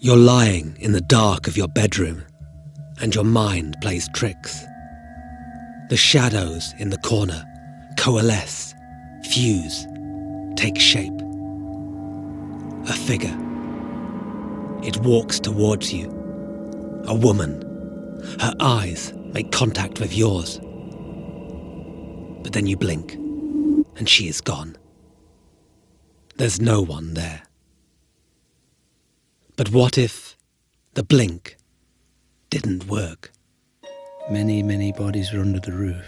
You're lying in the dark of your bedroom, and your mind plays tricks. The shadows in the corner coalesce, fuse, take shape. A figure. It walks towards you. A woman. Her eyes make contact with yours. But then you blink, and she is gone. There's no one there. But what if the blink didn't work? Many, many bodies were under the roof.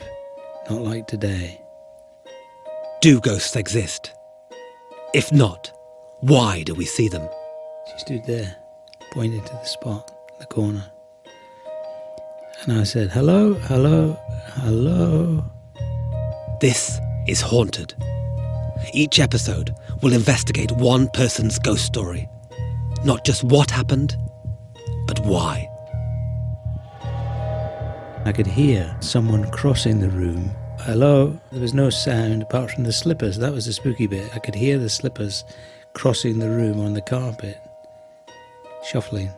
Not like today. Do ghosts exist? If not, why do we see them? She stood there, pointing to the spot in the corner. And I said, hello, hello, hello. This is Haunted. Each episode will investigate one person's ghost story. Not just what happened, but why. I could hear someone crossing the room. Hello. There was no sound apart from the slippers. That was the spooky bit. I could hear the slippers crossing the room on the carpet, shuffling.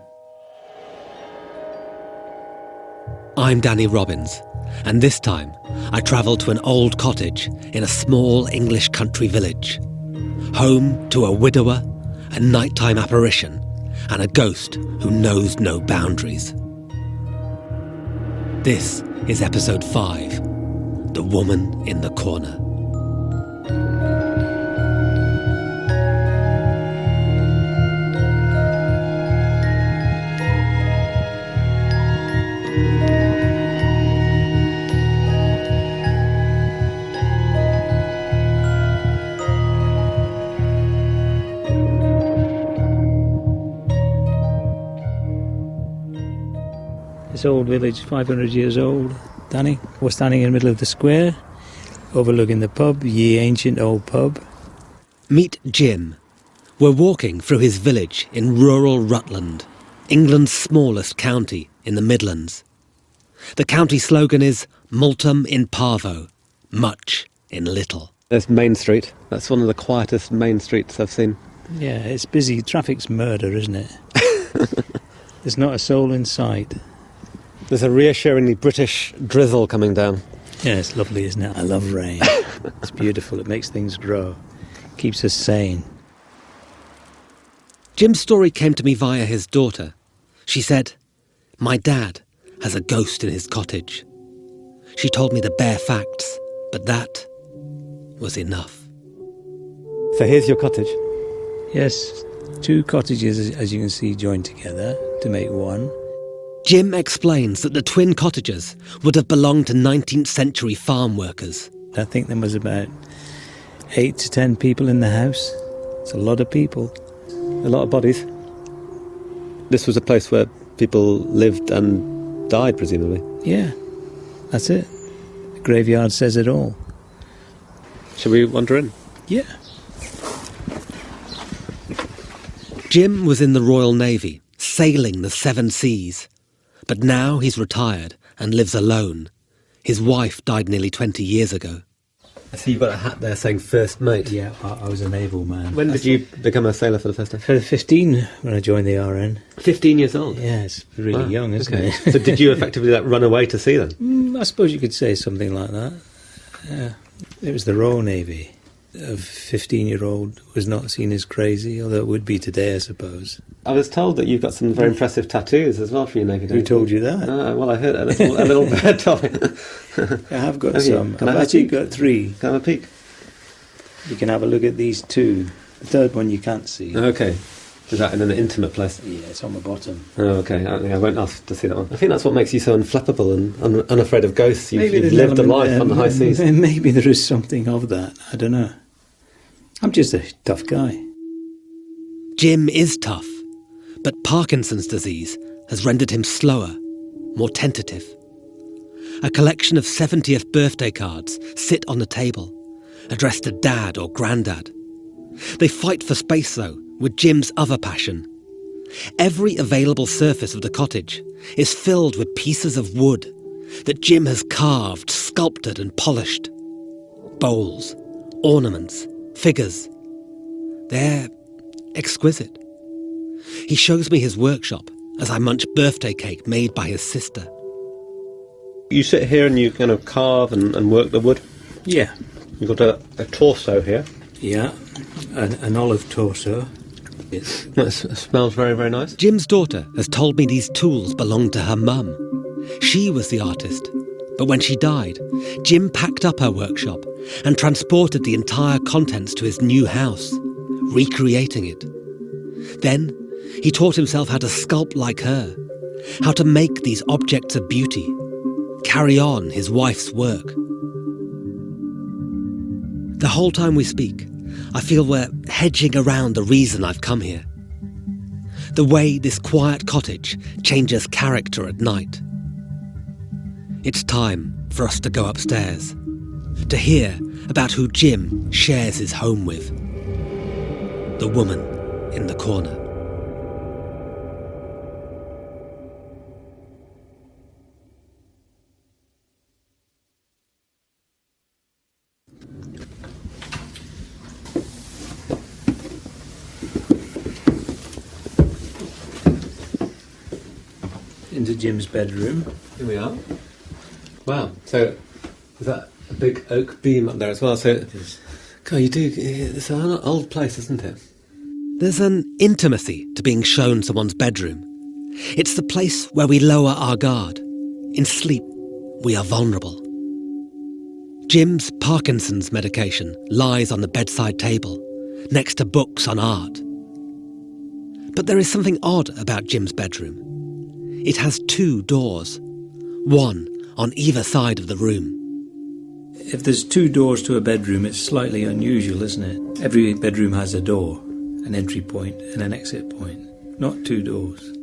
I'm Danny Robbins, and this time I travel to an old cottage in a small English country village, home to a widower, a nighttime apparition, and a ghost who knows no boundaries. This is episode 5, The Woman in the Corner. This old village, 500 years old, Danny. We're standing in the middle of the square, overlooking the pub, ye ancient old pub. Meet Jim. We're walking through his village in rural Rutland, England's smallest county in the Midlands. The county slogan is Multum in Parvo, much in little. There's Main Street. That's one of the quietest main streets I've seen. Yeah, it's busy. Traffic's murder, isn't it? There's not a soul in sight. There's a reassuringly British drizzle coming down. Yeah, it's lovely, isn't it? I love rain. It's beautiful. It makes things grow. Keeps us sane. Jim's story came to me via his daughter. She said, "My dad has a ghost in his cottage." She told me the bare facts, but that was enough. So here's your cottage. Yes, 2 cottages, as you can see, joined together to make one. Jim explains that the twin cottages would have belonged to 19th century farm workers. I think there was about 8 to 10 people in the house. It's a lot of people. A lot of bodies. This was a place where people lived and died, presumably. Yeah, that's it. The graveyard says it all. Shall we wander in? Yeah. Jim was in the Royal Navy, sailing the 7 seas. But now he's retired and lives alone. His wife died nearly 20 years ago. I see you've got a hat there saying first mate. Yeah, I was a naval man. When did you become a sailor for the first time? For 15 when I joined the RN. 15 years old? Yeah, it's really young, isn't it? So did you effectively run away to sea then? I suppose you could say something like that. Yeah. It was the Royal Navy. A 15-year-old was not seen as crazy, although it would be today, I suppose. I was told that you've got some very impressive tattoos as well for your Navy days. Who told you that? Well, I heard a little bird told me. I have got some. I've actually got 3. Can I have a peek? You can have a look at these 2. The third one you can't see. Okay. Is that in an intimate place? Yeah, it's on the bottom. Oh, okay. I won't ask to see that one. I think that's what makes you so unflappable and unafraid of ghosts. You've lived a life on the high seas. Maybe there is something of that. I don't know. I'm just a tough guy. Jim is tough, but Parkinson's disease has rendered him slower, more tentative. A collection of 70th birthday cards sit on the table, addressed to Dad or Grandad. They fight for space, though, with Jim's other passion. Every available surface of the cottage is filled with pieces of wood that Jim has carved, sculpted and polished. Bowls, ornaments, figures. They're exquisite. He shows me his workshop as I munch birthday cake made by his sister. You sit here and you kind of carve and work the wood. Yeah. You've got a torso here. Yeah, an olive torso. It smells very, very nice. Jim's daughter has told me these tools belonged to her mum. She was the artist, but when she died, Jim packed up her workshop and transported the entire contents to his new house, recreating it. Then he taught himself how to sculpt like her, how to make these objects of beauty, carry on his wife's work. The whole time we speak, I feel we're hedging around the reason I've come here. The way this quiet cottage changes character at night. It's time for us to go upstairs, to hear about who Jim shares his home with. The woman in the corner. Into Jim's bedroom. Here we are. Wow. So, is that a big oak beam up there as well? So, God, it's an old place, isn't it? There's an intimacy to being shown someone's bedroom. It's the place where we lower our guard. In sleep, we are vulnerable. Jim's Parkinson's medication lies on the bedside table, next to books on art. But there is something odd about Jim's bedroom. It has 2 doors, one on either side of the room. If there's 2 doors to a bedroom, it's slightly unusual, isn't it? Every bedroom has a door, an entry point and an exit point, not 2 doors.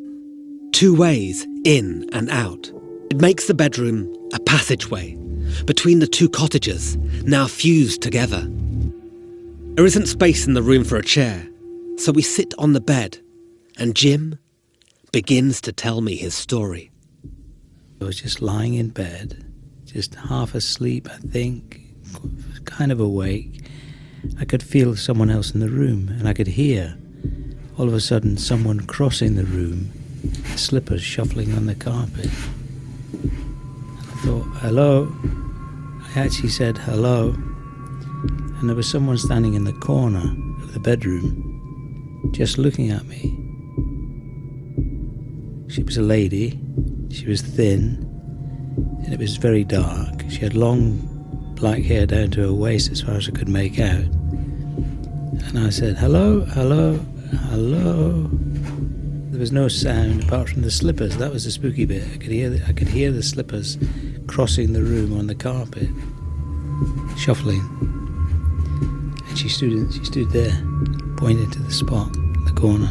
2 ways in and out. It makes the bedroom a passageway between the 2 cottages, now fused together. There isn't space in the room for a chair, so we sit on the bed, and Jim begins to tell me his story. I was just lying in bed, just half asleep, I think, kind of awake. I could feel someone else in the room, and I could hear, all of a sudden, someone crossing the room, slippers shuffling on the carpet. I thought, hello? I actually said hello, and there was someone standing in the corner of the bedroom, just looking at me. She was a lady, she was thin, and it was very dark. She had long black hair down to her waist as far as I could make out. And I said, hello, hello, hello. There was no sound apart from the slippers. That was the spooky bit. I could hear the slippers crossing the room on the carpet, shuffling. And she stood there, pointing to the spot, the corner.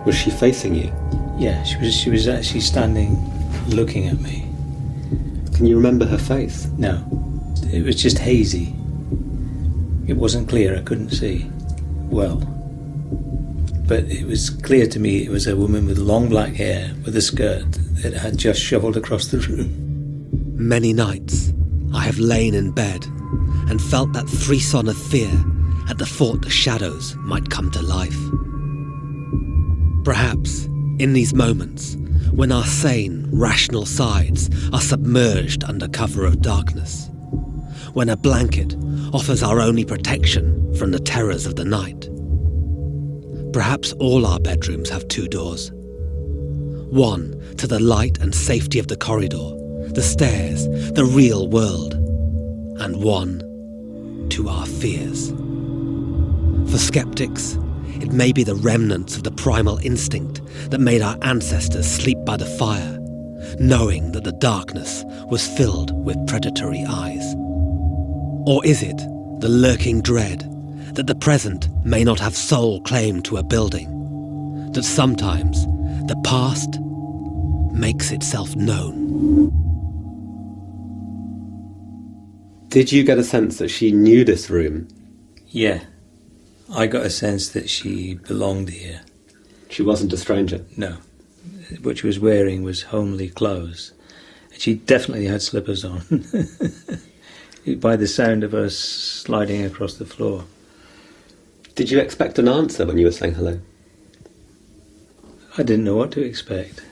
Was she facing you? Yeah, she was actually standing looking at me. Can you remember her face? No, it was just hazy. It wasn't clear, I couldn't see well. But it was clear to me it was a woman with long black hair with a skirt that had just shuffled across the room. Many nights I have lain in bed and felt that frisson of fear at the thought the shadows might come to life. Perhaps in these moments, when our sane, rational sides are submerged under cover of darkness, when a blanket offers our only protection from the terrors of the night. Perhaps all our bedrooms have 2 doors. One to the light and safety of the corridor, the stairs, the real world, and one to our fears. For sceptics, it may be the remnants of the primal instinct that made our ancestors sleep by the fire, knowing that the darkness was filled with predatory eyes. Or is it the lurking dread that the present may not have sole claim to a building, that sometimes the past makes itself known? Did you get a sense that she knew this room? Yeah, I got a sense that she belonged here. She wasn't a stranger? No. What she was wearing was homely clothes. And she definitely had slippers on. By the sound of her sliding across the floor. Did you expect an answer when you were saying hello? I didn't know what to expect.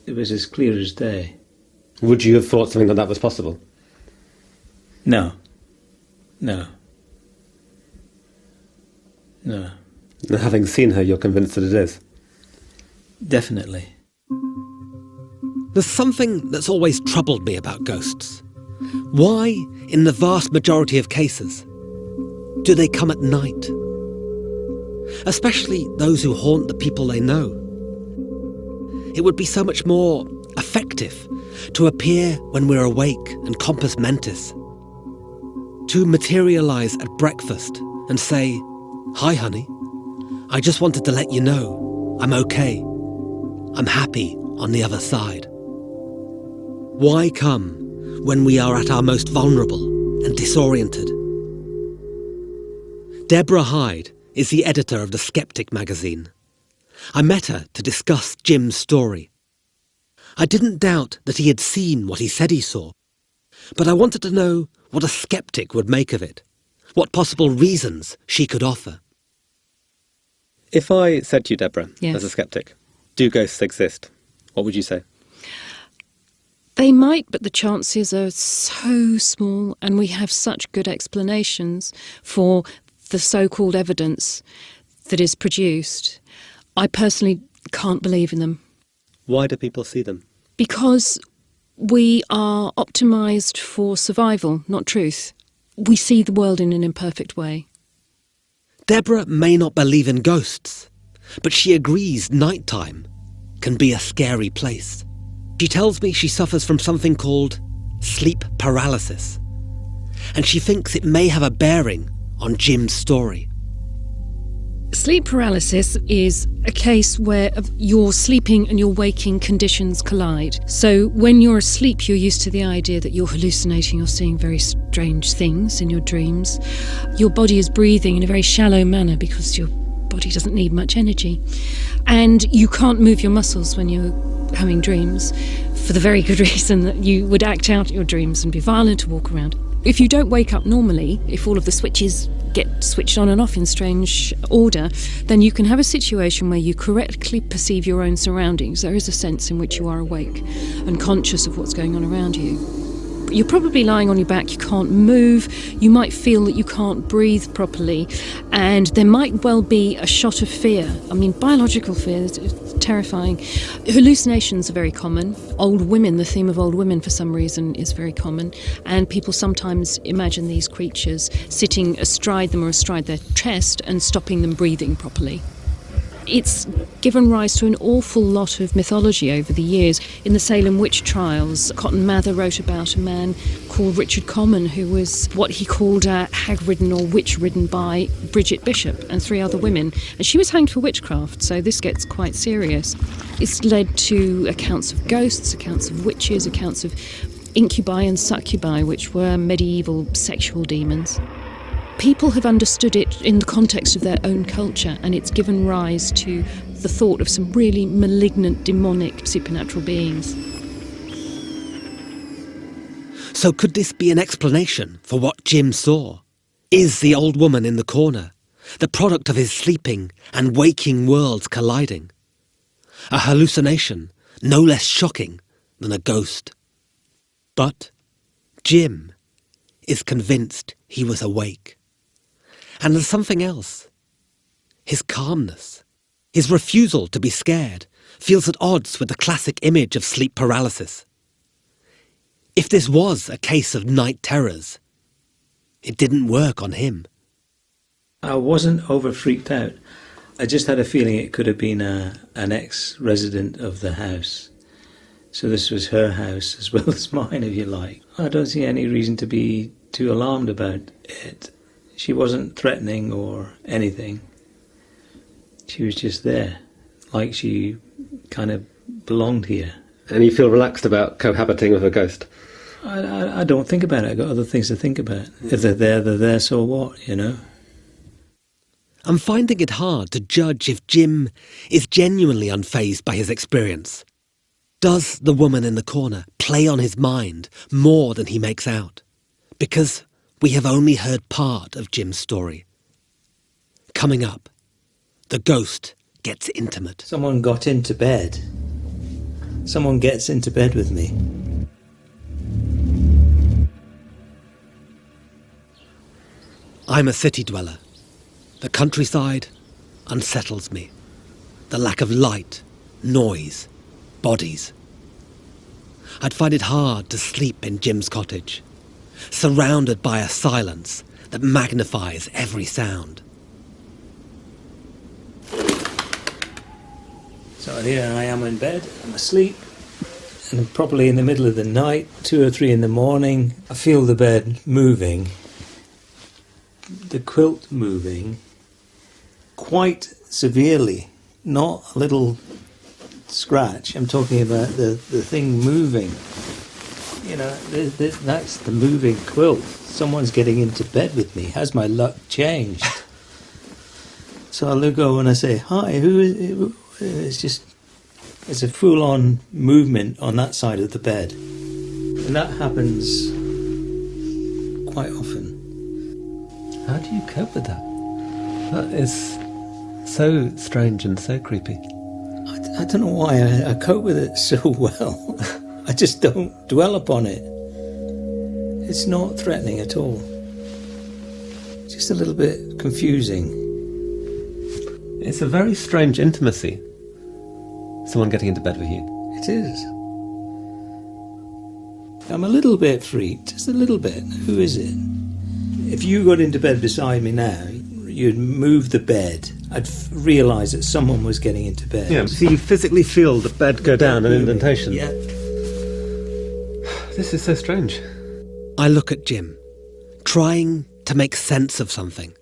It was as clear as day. Would you have thought something like that was possible? No. No. No. And having seen her, you're convinced that it is? Definitely. There's something that's always troubled me about ghosts. Why, in the vast majority of cases, do they come at night? Especially those who haunt the people they know. It would be so much more effective to appear when we're awake and compos mentis. To materialise at breakfast and say, "Hi, honey. I just wanted to let you know I'm okay. I'm happy on the other side." Why come when we are at our most vulnerable and disoriented? Deborah Hyde is the editor of the Skeptic magazine. I met her to discuss Jim's story. I didn't doubt that he had seen what he said he saw, but I wanted to know what a skeptic would make of it, what possible reasons she could offer. If I said to you, Deborah, Yes. as a skeptic, do ghosts exist, what would you say? They might, but the chances are so small, and we have such good explanations for the so-called evidence that is produced. I personally can't believe in them. Why do people see them? Because we are optimised for survival, not truth. We see the world in an imperfect way. Deborah may not believe in ghosts, but she agrees nighttime can be a scary place. She tells me she suffers from something called sleep paralysis, and she thinks it may have a bearing on Jim's story. Sleep paralysis is a case where your sleeping and your waking conditions collide. So when you're asleep, you're used to the idea that you're hallucinating, you're seeing very strange things in your dreams. Your body is breathing in a very shallow manner because your body doesn't need much energy. And you can't move your muscles when you're having dreams for the very good reason that you would act out your dreams and be violent to walk around. If you don't wake up normally, if all of the switches get switched on and off in strange order, then you can have a situation where you correctly perceive your own surroundings. There is a sense in which you are awake and conscious of what's going on around you. But you're probably lying on your back, you can't move, you might feel that you can't breathe properly, and there might well be a shot of fear. I mean, biological fear is terrifying. Hallucinations are very common. Old women, the theme of old women for some reason is very common, and people sometimes imagine these creatures sitting astride them or astride their chest and stopping them breathing properly. It's given rise to an awful lot of mythology over the years. In the Salem witch trials, Cotton Mather wrote about a man called Richard Comyn, who was what he called hag-ridden or witch-ridden by Bridget Bishop and 3 other women. And she was hanged for witchcraft, so this gets quite serious. It's led to accounts of ghosts, accounts of witches, accounts of incubi and succubi, which were medieval sexual demons. People have understood it in the context of their own culture, and it's given rise to the thought of some really malignant, demonic, supernatural beings. So could this be an explanation for what Jim saw? Is the old woman in the corner the product of his sleeping and waking worlds colliding? A hallucination no less shocking than a ghost. But Jim is convinced he was awake. And there's something else. His calmness, his refusal to be scared, feels at odds with the classic image of sleep paralysis. If this was a case of night terrors, it didn't work on him. I wasn't over freaked out. I just had a feeling it could have been an ex-resident of the house. So this was her house as well as mine, if you like. I don't see any reason to be too alarmed about it. She wasn't threatening or anything. She was just there, like she kind of belonged here. And you feel relaxed about cohabiting with a ghost? I don't think about it. I've got other things to think about. If they're there, so what, you know? I'm finding it hard to judge if Jim is genuinely unfazed by his experience. Does the woman in the corner play on his mind more than he makes out? Because we have only heard part of Jim's story. Coming up, the ghost gets intimate. Someone got into bed. Someone gets into bed with me. I'm a city dweller. The countryside unsettles me. The lack of light, noise, bodies. I'd find it hard to sleep in Jim's cottage, surrounded by a silence that magnifies every sound. So here I am in bed, I'm asleep, and probably in the middle of the night, 2 or 3 in the morning, I feel the bed moving, the quilt moving, quite severely, not a little scratch. I'm talking about the thing moving. You know, that's the moving quilt. Someone's getting into bed with me. Has my luck changed? So I look over and I say, hi, who is it? It's a full-on movement on that side of the bed. And that happens quite often. How do you cope with that? That is so strange and so creepy. I don't know why I cope with it so well. I just don't dwell upon it. It's not threatening at all. It's just a little bit confusing. It's a very strange intimacy. Someone getting into bed with you. It is. I'm a little bit freaked, just a little bit. Who is it? If you got into bed beside me now, you'd move the bed, I'd realise that someone was getting into bed. Yeah, so you physically feel the bed go down, an indentation. Yeah. This is so strange. I look at Jim, trying to make sense of something.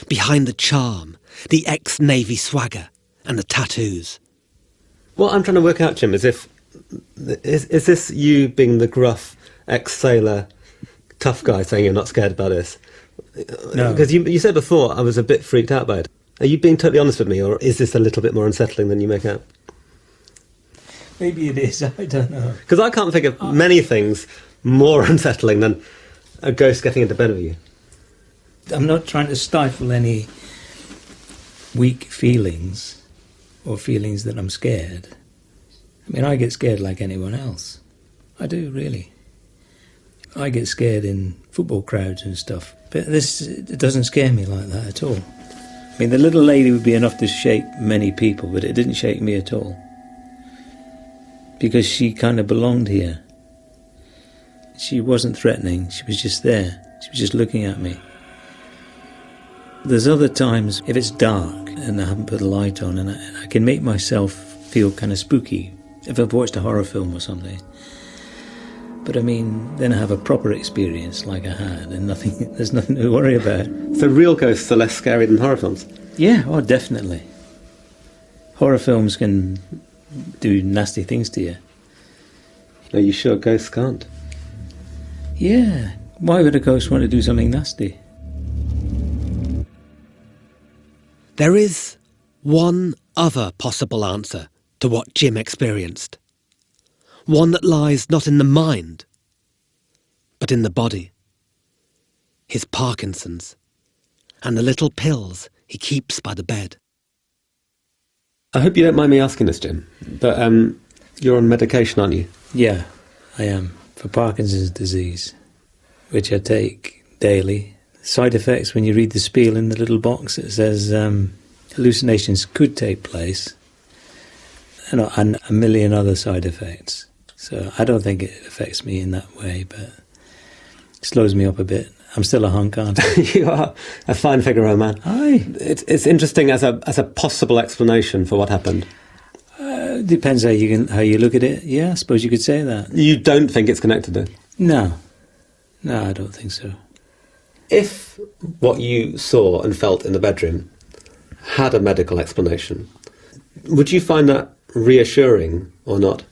Behind the charm, the ex-Navy swagger, and the tattoos. What I'm trying to work out, Jim, is is this you being the gruff ex-sailor tough guy saying you're not scared about this? No. Because you said before I was a bit freaked out by it. Are you being totally honest with me, or is this a little bit more unsettling than you make out? Maybe it is, I don't know. Because I can't think of many things more unsettling than a ghost getting into bed with you. I'm not trying to stifle any weak feelings or feelings that I'm scared. I mean, I get scared like anyone else. I do, really. I get scared in football crowds and stuff. But it doesn't scare me like that at all. I mean, the little lady would be enough to shake many people, but it didn't shake me at all. Because she kind of belonged here. She wasn't threatening, she was just there. She was just looking at me. There's other times, if it's dark and I haven't put a light on, and I can make myself feel kind of spooky if I've watched a horror film or something. But I mean, then I have a proper experience like I had, and there's nothing to worry about. So real ghosts are less scary than horror films? Yeah, oh, definitely. Horror films can do nasty things to you. Are you sure ghosts can't? Yeah, why would a ghost want to do something nasty? There is one other possible answer to what Jim experienced. One that lies not in the mind, but in the body. His Parkinson's, and the little pills he keeps by the bed. I hope you don't mind me asking this, Jim, but you're on medication, aren't you? Yeah, I am, for Parkinson's disease, which I take daily. Side effects, when you read the spiel in the little box, it says hallucinations could take place, and a million other side effects. So I don't think it affects me in that way, but it slows me up a bit. I'm still a hunk, aren't I? You are a fine figure, old man. Aye. It's interesting as a possible explanation for what happened. Depends how you look at it. Yeah, I suppose you could say that. You don't think it's connected, then? No, I don't think so. If what you saw and felt in the bedroom had a medical explanation, would you find that reassuring or not?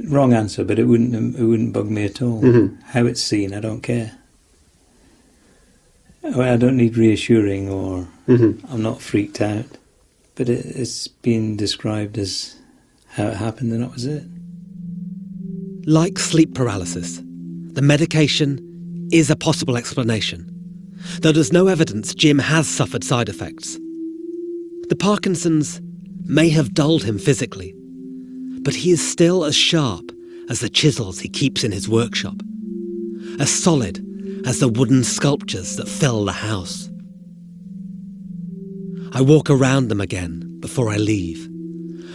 Wrong answer, but it wouldn't bug me at all. Mm-hmm. How it's seen, I don't care. I don't need reassuring, or I'm not freaked out. But it's been described as how it happened, and that was it. Like sleep paralysis, the medication is a possible explanation, though there's no evidence Jim has suffered side effects. The Parkinson's may have dulled him physically, but he is still as sharp as the chisels he keeps in his workshop, as solid as the wooden sculptures that fill the house. I walk around them again before I leave,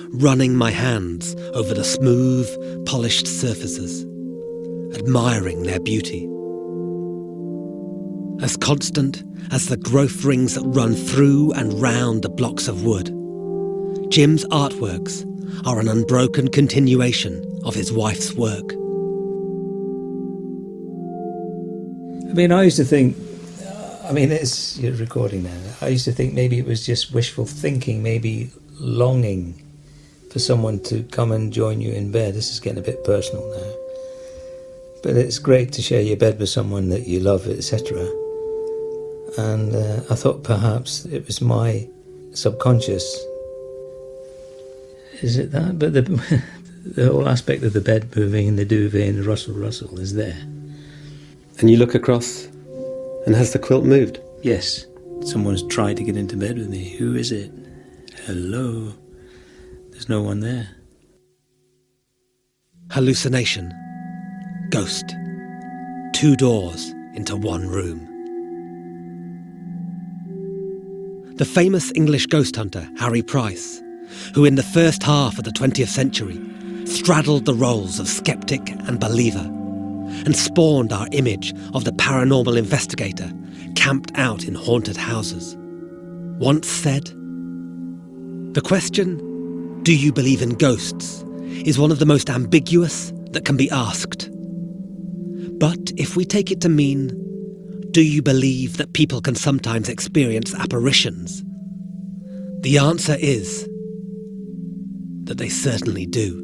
running my hands over the smooth, polished surfaces, admiring their beauty. As constant as the growth rings that run through and round the blocks of wood, Jim's artworks are an unbroken continuation of his wife's work. I used to think, you're recording now. I used to think maybe it was just wishful thinking, maybe longing for someone to come and join you in bed. This is getting a bit personal now. But it's great to share your bed with someone that you love, etc. And I thought perhaps it was my subconscious. Is it that? But the whole aspect of the bed moving and the duvet and the rustle is there. And you look across, and has the quilt moved? Yes. Someone's tried to get into bed with me. Who is it? Hello? There's no one there. Hallucination. Ghost. 2 doors into one room. The famous English ghost hunter Harry Price, who in the first half of the 20th century straddled the roles of skeptic and believer, and spawned our image of the paranormal investigator camped out in haunted houses, once said, "The question, do you believe in ghosts, is one of the most ambiguous that can be asked. But if we take it to mean, do you believe that people can sometimes experience apparitions? The answer is that they certainly do."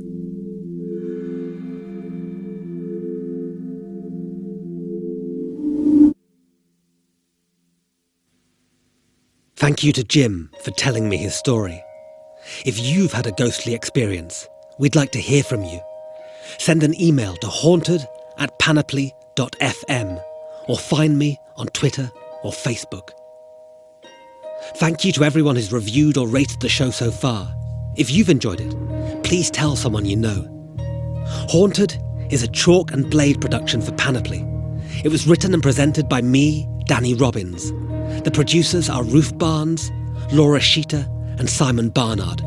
Thank you to Jim for telling me his story. If you've had a ghostly experience, we'd like to hear from you. Send an email to haunted@panoply.fm or find me on Twitter or Facebook. Thank you to everyone who's reviewed or rated the show so far. If you've enjoyed it, please tell someone you know. Haunted is a chalk and blade production for Panoply. It was written and presented by me, Danny Robbins. The producers are Ruth Barnes, Laura Sheeter and Simon Barnard.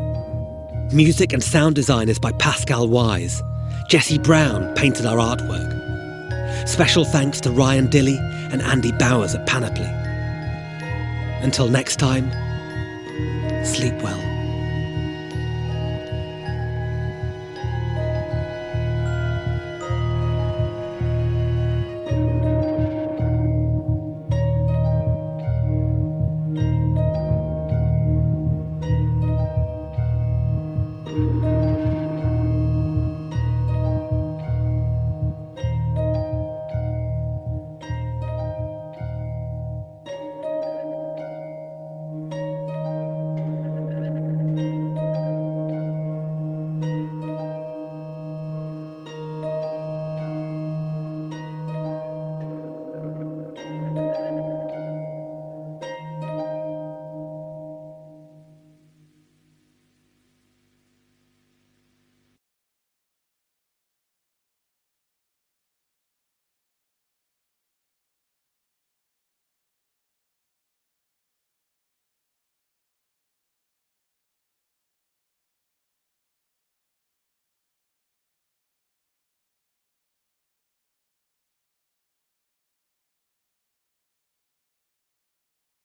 Music and sound design is by Pascal Wise. Jesse Brown painted our artwork. Special thanks to Ryan Dilley and Andy Bowers at Panoply. Until next time, sleep well.